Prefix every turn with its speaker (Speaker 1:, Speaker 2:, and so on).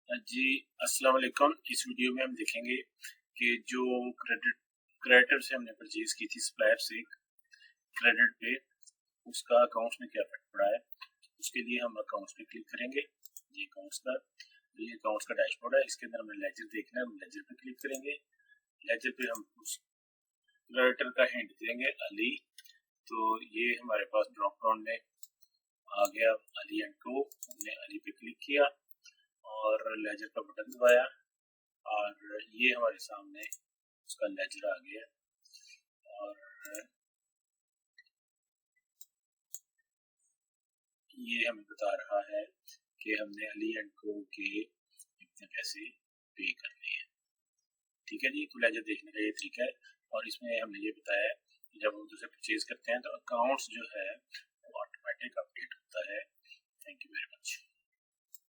Speaker 1: जी अस्सलाम वालेकुम। इस वीडियो में हम देखेंगे कि जो क्रेडिटर से हमने परचेज की थी सप्लायर से क्रेडिट पे, उसका अकाउंट्स में क्या इफेक्ट पड़ा है। उसके लिए हम अकाउंट्स पे क्लिक करेंगे। ये अकाउंट्स का डैशबोर्ड है, इसके अंदर हमें लेजर देखना है। हम लेजर पे क्लिक करेंगे। लेजर पे हम उस क्रेडिटर का हिंट देंगे अली, तो ये हमारे पास ड्रॉप डाउन में आ गया अली एंड को। हमने अली पे क्लिक किया और लेजर का बटन दबाया और ये हमारे सामने उसका लेजर आ गया। और ये हमें बता रहा है कि हमने अली एंड को के इतने पैसे पे करने हैं। ठीक है जी, तो लेजर देखने का ये तरीका है। और इसमें हमने ये बताया है कि जब हम दूसरे परचेज करते हैं तो अकाउंट्स जो है वो ऑटोमेटिक अपडेट होता है। Thank you very much.